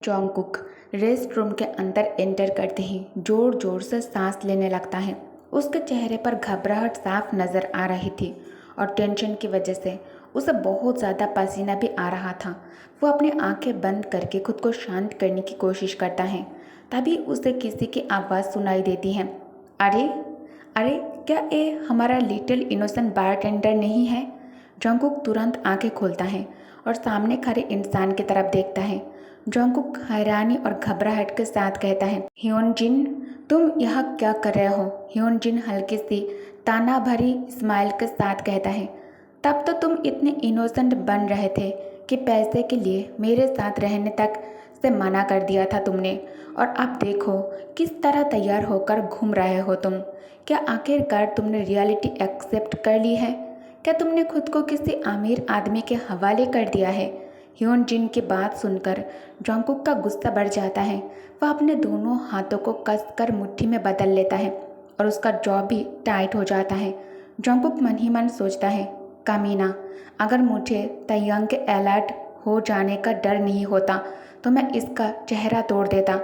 जॉन्गकुक rest room के अंदर enter करते ही जोर जोर से सांस लेने लगता है। उसके चेहरे पर घबराहट साफ नजर आ रही थी और टेंशन की वजह से उसे बहुत ज़्यादा पसीना भी आ रहा था। वो अपनी आंखें बंद करके खुद को शांत करने की कोशिश करता है। तभी उसे किसी की आवाज़ सुनाई देती है। अरे अरे, क्या ये हमारा लिटिल इनोसेंट बारटेंडर नहीं है? जॉन्गकुक तुरंत आंखें खोलता है और सामने खड़े इंसान की तरफ देखता है। जॉन्गकुक हैरानी और घबराहट के साथ कहता है, ह्योन जिन, तुम यहाँ क्या कर रहे हो? ह्योन जिन हल्की सी ताना भरी स्माइल के साथ कहता है, तब तो तुम इतने इनोसेंट बन रहे थे कि पैसे के लिए मेरे साथ रहने तक से मना कर दिया था तुमने, और अब देखो किस तरह तैयार होकर घूम रहे हो तुम। क्या आखिरकार तुमने रियलिटी एक्सेप्ट कर ली है? क्या तुमने खुद को किसी अमीर आदमी के हवाले कर दिया है? ह्योन जिन की बात सुनकर जॉन्गकुक का गुस्सा बढ़ जाता है। वह अपने दोनों हाथों को कसकर मुट्ठी में बदल लेता है और उसका जॉ भी टाइट हो जाता है। जॉन्गकुक मन ही मन सोचता है, कमीना, अगर मुझे तयंग के अलर्ट हो जाने का डर नहीं होता तो मैं इसका चेहरा तोड़ देता।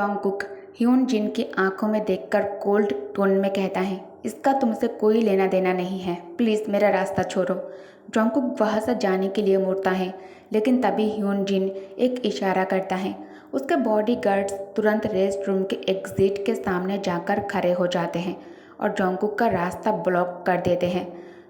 जॉन्गकुक ह्योन जिन की आंखों में देखकर कोल्ड टोन में कहता है, इसका तुमसे कोई लेना देना नहीं है, प्लीज़ मेरा रास्ता छोड़ो। जॉन्गकुक वहाँ से जाने के लिए मुड़ता है, लेकिन तभी ह्योन जिन एक इशारा करता है। उसके बॉडीगार्ड्स तुरंत रेस्ट रूम के एग्जिट के सामने जाकर खड़े हो जाते हैं और जॉन्गकुक का रास्ता ब्लॉक कर देते हैं।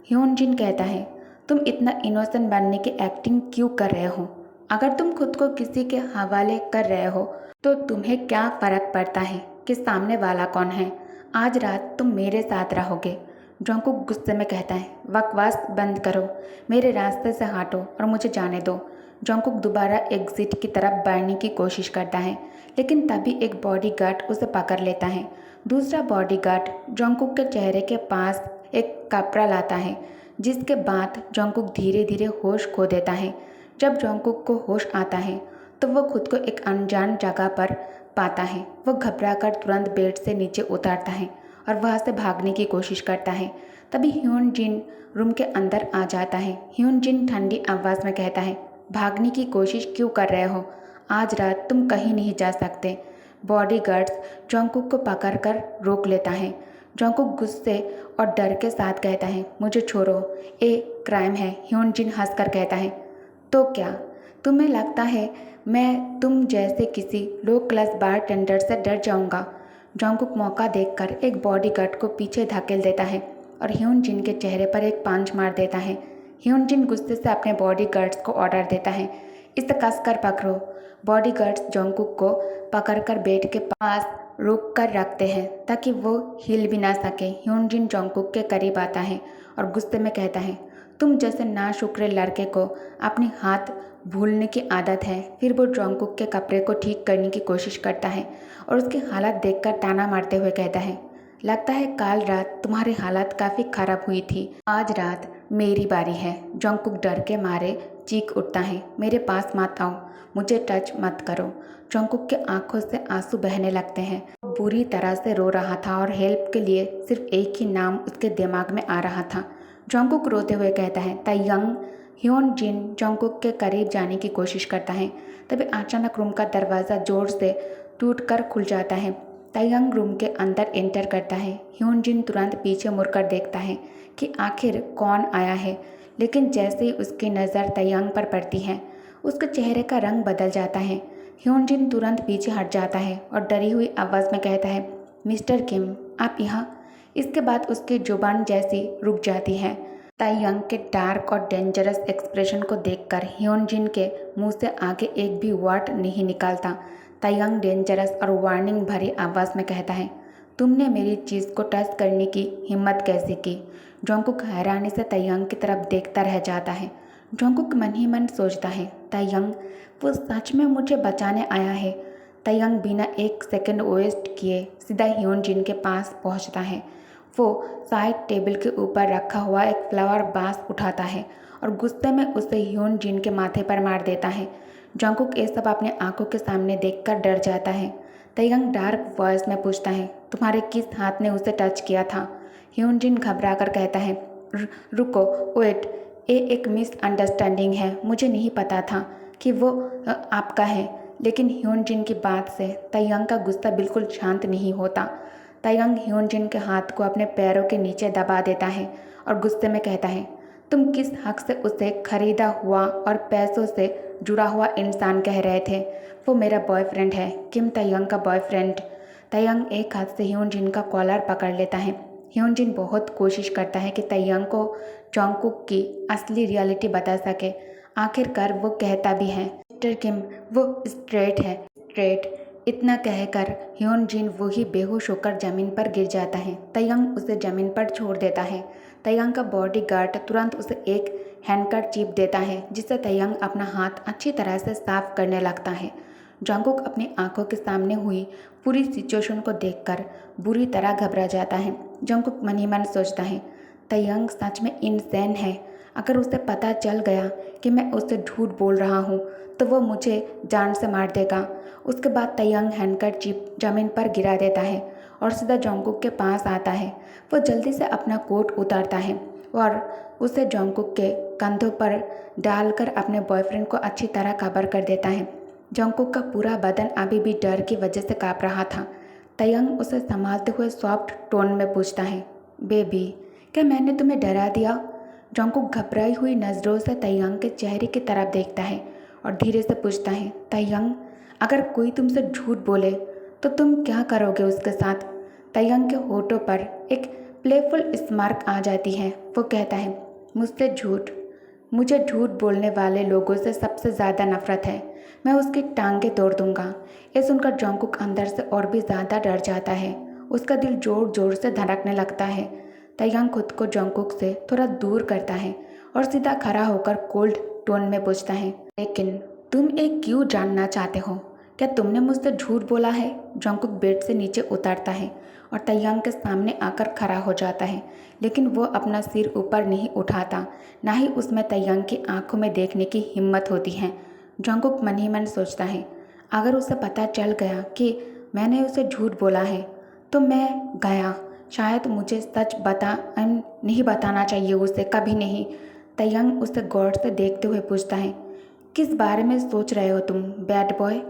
ह्योन जिन कहता है, तुम इतना इनोसेंट बनने की एक्टिंग क्यों कर रहे हो? अगर तुम खुद को किसी के हवाले कर रहे हो तो तुम्हें क्या फ़र्क पड़ता है कि सामने वाला कौन है? आज रात तुम मेरे साथ रहोगे। जॉन्गकुक गुस्से में कहता है, बकवास बंद करो, मेरे रास्ते से हटो और मुझे जाने दो। जॉन्गकुक दोबारा एग्जिट की तरफ बढ़ने की कोशिश करता है, लेकिन तभी एक बॉडीगार्ड उसे पकड़ लेता है। दूसरा बॉडीगार्ड जॉन्गकुक के चेहरे के पास एक कपड़ा लाता है, जिसके बाद जॉन्गकुक धीरे धीरे होश खो देता है। जब जॉन्गकुक को होश आता है तो वह खुद को एक अनजान जगह पर पाता है। वह घबराकर तुरंत बेड से नीचे उतरता है और वहाँ से भागने की कोशिश करता है। तभी ह्योन जिन रूम के अंदर आ जाता है। ह्योन जिन ठंडी आवाज़ में कहता है, भागने की कोशिश क्यों कर रहे हो? आज रात तुम कहीं नहीं जा सकते। बॉडीगार्ड्स जॉन्गकुक को पकड़कर रोक लेता है। जॉन्गकुक गुस्से और डर के साथ कहता है, मुझे छोड़ो, ये क्राइम है। ह्योन जिन हंसकर कहता है, तो क्या तुम्हें लगता है मैं तुम जैसे किसी लो क्लास बारटेंडर से डर जाऊंगा? जॉन्गकुक मौका देखकर एक बॉडीगार्ड को पीछे धकेल देता है और ह्योन जिन के चेहरे पर एक पांच मार देता है। ह्योन जिन गुस्से से अपने बॉडीगार्ड्स को ऑर्डर देता है, इसे कसकर पकड़ो। बॉडीगार्ड्स जॉन्गकुक को पकड़कर बेड के पास रोक कर रखते हैं ताकि वो हिल भी ना सके। ह्योन जिन जॉन्गकुक के करीब आता है और गुस्से में कहता है, तुम जैसे नाशुक्रे लड़के को अपने हाथ भूलने की आदत है। फिर वो जॉन्गकुक के कपड़े को ठीक करने की कोशिश करता है और उसकी हालत देखकर ताना मारते हुए कहता है, लगता है कल रात तुम्हारी हालत काफ़ी खराब हुई थी, आज रात मेरी बारी है। जॉन्गकुक डर के मारे चीख उठता है, मेरे पास मत आओ, मुझे टच मत करो। जॉन्गकुक के आंखों से आंसू बहने लगते हैं। वो बुरी तरह से रो रहा था और हेल्प के लिए सिर्फ एक ही नाम उसके दिमाग में आ रहा था। जॉन्गकुक रोते हुए कहता है, तयंग। ह्योन जिन जॉन्गकुक के करीब जाने की कोशिश करता है। तभी अचानक रूम का दरवाज़ा जोर से टूटकर खुल जाता है। तयंग रूम के अंदर एंटर करता है। ह्योन जिन तुरंत पीछे मुड़कर देखता है कि आखिर कौन आया है, लेकिन जैसे ही उसकी नज़र तयंग पर पड़ती है उसके चेहरे का रंग बदल जाता है। ह्योन जिन तुरंत पीछे हट जाता है और डरी हुई आवाज़ में कहता है, मिस्टर किम, आप यहाँ? इसके बाद उसकी जुबान जैसी रुक जाती है। ताइयंग के डार्क और डेंजरस एक्सप्रेशन को देखकर ह्योन जिन के मुंह से आगे एक भी वर्ड नहीं निकलता। ताइयंग डेंजरस और वार्निंग भरी आवाज़ में कहता है, तुमने मेरी चीज़ को टच करने की हिम्मत कैसे की? जॉन्गकुक हैरानी से ताइयंग की तरफ देखता रह जाता है। जॉन्गकुक मन ही मन सोचता है, ताइयंग, वो सच में मुझे बचाने आया है। ताइयंग बिना एक सेकंड वेस्ट किए सीधा ह्योन जिन के पास पहुंचता है। वो साइड टेबल के ऊपर रखा हुआ एक फ्लावर बास उठाता है और गुस्से में उसे ह्योन जिन के माथे पर मार देता है। जॉन्गकुक ये सब अपने आंखों के सामने देखकर डर जाता है। ताइयंग डार्क वॉइस में पूछता है, तुम्हारे किस हाथ ने उसे टच किया था? ह्योन जिन घबरा कर कहता है, रुको, वेट, ये एक मिसअंडरस्टैंडिंग है, मुझे नहीं पता था कि वो आपका है। लेकिन ह्योनजिन की बात से तयंग का गुस्सा बिल्कुल शांत नहीं होता। तयंग ह्योनजिन के हाथ को अपने पैरों के नीचे दबा देता है और गुस्से में कहता है, तुम किस हक से उसे खरीदा हुआ और पैसों से जुड़ा हुआ इंसान कह रहे थे? वो मेरा बॉयफ्रेंड है, किम तयंग का बॉयफ्रेंड। तयंग एक हाथ से ह्योनजिन का कॉलर पकड़ लेता है। ह्योनजिन बहुत कोशिश करता है कि तयंग को जॉन्गकुक की असली रियलिटी बता सके। आखिरकार वो कहता भी है, मिस्टर किम वो स्ट्रेट है, स्ट्रेट। इतना कहकर ह्योनजिन वही बेहोश होकर जमीन पर गिर जाता है। तयंग उसे जमीन पर छोड़ देता है। तयंग का बॉडीगार्ड तुरंत उसे एक हैंडकरचीफ देता है, जिससे तयंग अपना हाथ अच्छी तरह से साफ करने लगता है। जॉन्गकुक अपनी आंखों के सामने हुई पूरी सिचुएशन को देखकर बुरी तरह घबरा जाता है। जॉन्गकुक मन ही मन सोचता है, तयंग सच में इनसेन है। अगर उसे पता चल गया कि मैं उससे झूठ बोल रहा हूँ तो वो मुझे जान से मार देगा। उसके बाद तयंग हैंडकरचीफ जमीन पर गिरा देता है और सीधा जॉन्गकुक के पास आता है। वो जल्दी से अपना कोट उतारता है और उसे जॉन्गकुक के कंधों पर डालकर अपने बॉयफ्रेंड को अच्छी तरह कवर कर देता है। जॉन्गकुक का पूरा बदन अभी भी डर की वजह से काँप रहा था। तयंग उसे संभालते हुए सॉफ्ट टोन में पूछता है, बेबी क्या मैंने तुम्हें डरा दिया? जॉन्गकुक घबराई हुई नज़रों से तयंग के चेहरे की तरफ देखता है और धीरे से पूछता है, तयंग अगर कोई तुमसे झूठ बोले तो तुम क्या करोगे उसके साथ? तयंग के होठों पर एक प्लेफुल स्मार्क आ जाती है। वो कहता है, मुझसे झूठ? मुझे झूठ बोलने वाले लोगों से सबसे ज़्यादा नफरत है। मैं उसकी टांगें तोड़ दूंगा। ये सुनकर जॉन्गकुक अंदर से और भी ज़्यादा डर जाता है। उसका दिल जोर जोर से धड़कने लगता है। तयंग खुद को जॉन्गकुक से थोड़ा दूर करता है और सीधा खड़ा होकर कोल्ड टोन में पूछता है, लेकिन तुम एक क्यों जानना चाहते हो? क्या तुमने मुझसे झूठ बोला है? जॉन्गकुक बेड से नीचे उतरता है और तयंग के सामने आकर खड़ा हो जाता है, लेकिन वो अपना सिर ऊपर नहीं उठाता, ना ही उसमें तयंग की आंखों में देखने की हिम्मत होती है। जॉन्गकुक मन ही मन सोचता है, अगर उसे पता चल गया कि मैंने उसे झूठ बोला है तो मैं गया। शायद मुझे सच नहीं बताना चाहिए उसे, कभी नहीं। तयंग उसे गौर से देखते हुए पूछता है, किस बारे में सोच रहे हो तुम बैड बॉय?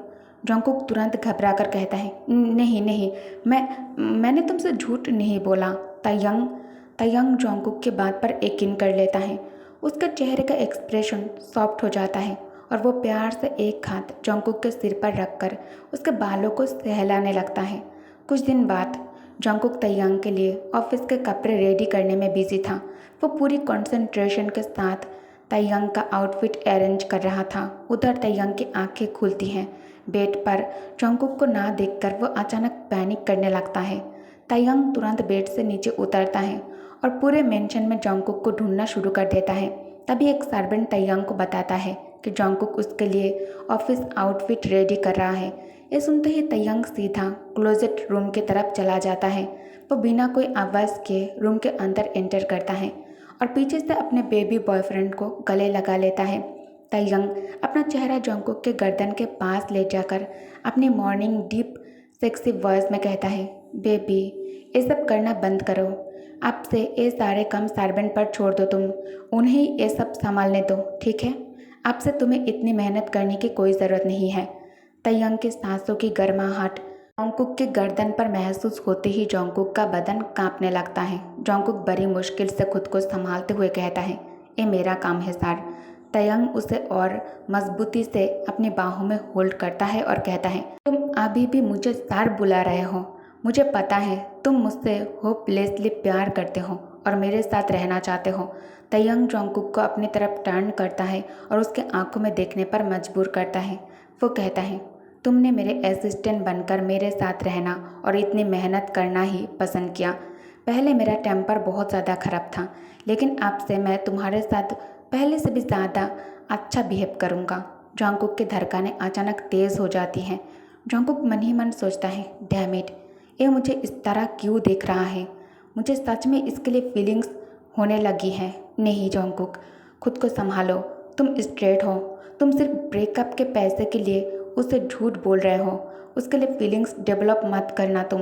जॉन्गकुक तुरंत घबरा कर कहता है, नहीं नहीं, मैंने तुमसे झूठ नहीं बोला। तयंग जॉन्गकुक की बात पर यकीन कर लेता है। उसके चेहरे का एक्सप्रेशन सॉफ्ट हो जाता है और वो प्यार से एक हाथ जॉन्गकुक के सिर पर रखकर उसके बालों को सहलाने लगता है। कुछ दिन बाद जॉन्गकुक तयंग के लिए ऑफिस के कपड़े रेडी करने में बिजी था। वो पूरी कंसंट्रेशन के साथ तयंग का आउटफिट अरेंज कर रहा था। उधर तयंग की आंखें खुलती हैं। बेड पर जॉन्गकुक को ना देखकर वो अचानक पैनिक करने लगता है। तयंग तुरंत बेड से नीचे उतरता है और पूरे मेंशन में जॉन्गकुक को ढूंढना शुरू कर देता है। तभी एक सर्वेंट तयंग को बताता है कि जॉन्गकुक उसके लिए ऑफिस आउटफिट रेडी कर रहा है। ये सुनते ही तयंग सीधा क्लोजेट रूम की तरफ चला जाता है। वो बिना कोई आवाज़ के रूम के अंदर एंटर करता है और पीछे से अपने बेबी बॉयफ्रेंड को गले लगा लेता है। तयंग अपना चेहरा जॉन्गकुक के गर्दन के पास ले जाकर अपनी मॉर्निंग डीप सेक्सी वॉइस में कहता है, बेबी ये सब करना बंद करो। अब से ये सारे काम सर्वेंट पर छोड़ दो, तुम उन्हें ये सब संभालने दो, ठीक है? अब से तुम्हें इतनी मेहनत करने की कोई ज़रूरत नहीं है। तयंग की सांसों की गर्माहट जॉन्गकुक के गर्दन पर महसूस होते ही जॉन्गकुक का बदन कांपने लगता है। जॉन्गकुक बड़ी मुश्किल से खुद को संभालते हुए कहता है, ये मेरा काम है सर। तयंग उसे और मजबूती से अपनी बाहों में होल्ड करता है और कहता है, तुम अभी भी मुझे सर बुला रहे हो। मुझे पता है तुम मुझसे होपलेसली प्यार करते हो और मेरे साथ रहना चाहते हो। तयंग जॉन्गकुक को अपनी तरफ टर्न करता है और उसके आंखों में देखने पर मजबूर करता है। वो कहता है, तुमने मेरे असिस्टेंट बनकर मेरे साथ रहना और इतनी मेहनत करना ही पसंद किया। पहले मेरा टेम्पर बहुत ज़्यादा ख़राब था, लेकिन अब से मैं तुम्हारे साथ पहले से भी ज़्यादा अच्छा बिहेव करूँगा। जॉन्गकुक की धड़कनें अचानक तेज़ हो जाती हैं। जॉन्गकुक मन ही मन सोचता है, डैम इट, ये मुझे इस तरह क्यों देख रहा है? मुझे सच में इसके लिए फीलिंग्स होने लगी हैं। नहीं जॉन्गकुक, खुद को संभालो। तुम स्ट्रेट हो। तुम सिर्फ ब्रेकअप के पैसे के लिए उसे झूठ बोल रहे हो। उसके लिए फीलिंग्स डेवलप मत करना तुम।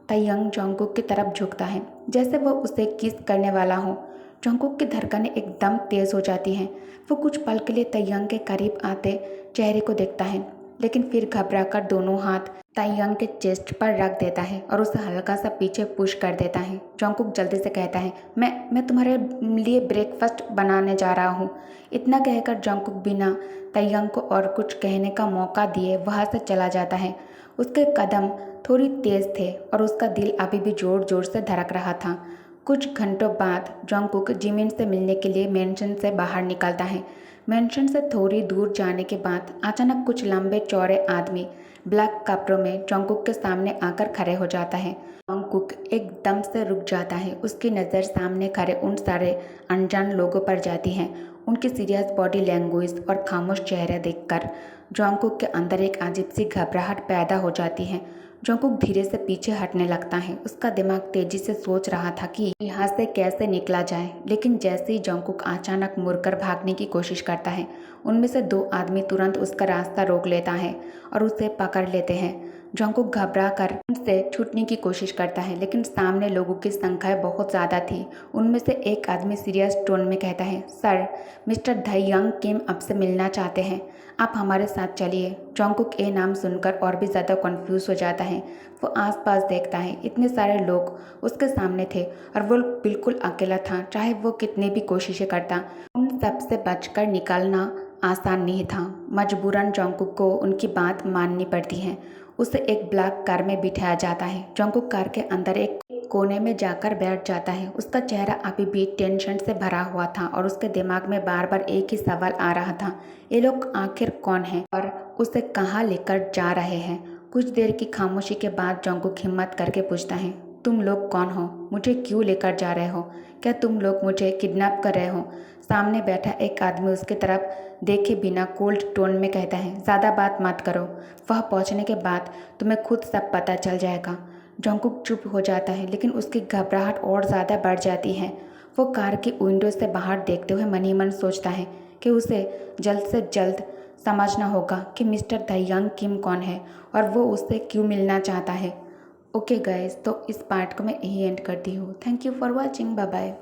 तयंग जॉन्गकुक की तरफ झुकता है जैसे वो उसे किस करने वाला हो। जॉन्गकुक की धड़कनें एकदम तेज़ हो जाती हैं। वो कुछ पल के लिए तयंग के करीब आते चेहरे को देखता है, लेकिन फिर घबराकर दोनों हाथ ताइयंग के चेस्ट पर रख देता है और उसे हल्का सा पीछे पुश कर देता है। जोंगकुक जल्दी से कहता है, मैं तुम्हारे लिए ब्रेकफास्ट बनाने जा रहा हूँ। इतना कहकर जोंगकुक बिना ताइयंग को और कुछ कहने का मौका दिए वहाँ से चला जाता है। उसके कदम थोड़ी तेज थे और उसका दिल अभी भी जोर जोर से धड़क रहा था। कुछ घंटों बाद जोंगकुक जिमिन से मिलने के लिए मेंशन से बाहर निकलता है। मेंशन से थोड़ी दूर जाने के बाद अचानक कुछ लंबे चौड़े आदमी ब्लैक कपड़ों में जोंगकुक के सामने आकर खड़े हो जाता है। जोंगकुक एकदम से रुक जाता है। उसकी नज़र सामने खड़े उन सारे अनजान लोगों पर जाती है। उनकी सीरियस बॉडी लैंग्वेज और खामोश चेहरे देखकर जोंगकुक के अंदर एक अजीब सी घबराहट पैदा हो जाती है। जोंगकुक धीरे से पीछे हटने लगता है। उसका दिमाग तेजी से सोच रहा था कि यहाँ से कैसे निकला जाए, लेकिन जैसे ही जोंगकुक अचानक मुड़कर भागने की कोशिश करता है, उनमें से 2 आदमी तुरंत उसका रास्ता रोक लेता है और उसे पकड़ लेते हैं। जोंगकुक घबरा कर उनसे छूटने की कोशिश करता है, लेकिन सामने लोगों की संख्या बहुत ज़्यादा थी। उनमें से एक आदमी सीरियस टोन में कहता है, सर, मिस्टर धाइयांग किम आपसे मिलना चाहते हैं, आप हमारे साथ चलिए। जोंगकुक ये नाम सुनकर और भी ज़्यादा कंफ्यूज हो जाता है। वो आसपास देखता है, इतने सारे लोग उसके सामने थे और वो बिल्कुल अकेला था। चाहे वो कितनी भी कोशिशें करता, उन सब से बचकर निकलना आसान नहीं था। मजबूरन जोंगकुक को उनकी बात माननी पड़ती है। उसे एक ब्लैक कार में बिठाया जाता है। जोंगकुक कार के अंदर एक कोने में जाकर बैठ जाता है। उसका चेहरा अभी भी टेंशन से भरा हुआ था और उसके दिमाग में बार बार एक ही सवाल आ रहा था, ये लोग आखिर कौन हैं और उसे कहाँ लेकर जा रहे हैं। कुछ देर की खामोशी के बाद जोंगकुक हिम्मत करके पूछता है, तुम लोग कौन हो? मुझे क्यों लेकर जा रहे हो? क्या तुम लोग मुझे किडनैप कर रहे हो? सामने बैठा एक आदमी उसकी तरफ देखे बिना कोल्ड टोन में कहता है, ज़्यादा बात मत करो, वह पहुंचने के बाद तुम्हें खुद सब पता चल जाएगा। जोंगकुक चुप हो जाता है, लेकिन उसकी घबराहट और ज़्यादा बढ़ जाती है। वो कार की विंडो से बाहर देखते हुए मन ही मन सोचता है कि उसे जल्द से जल्द समझना होगा कि मिस्टर धाइयांग किम कौन है और वो उससे क्यों मिलना चाहता है। ओके गाइस, तो इस पार्ट को मैं यही एंड करती हूँ। Thank you for watching, bye bye.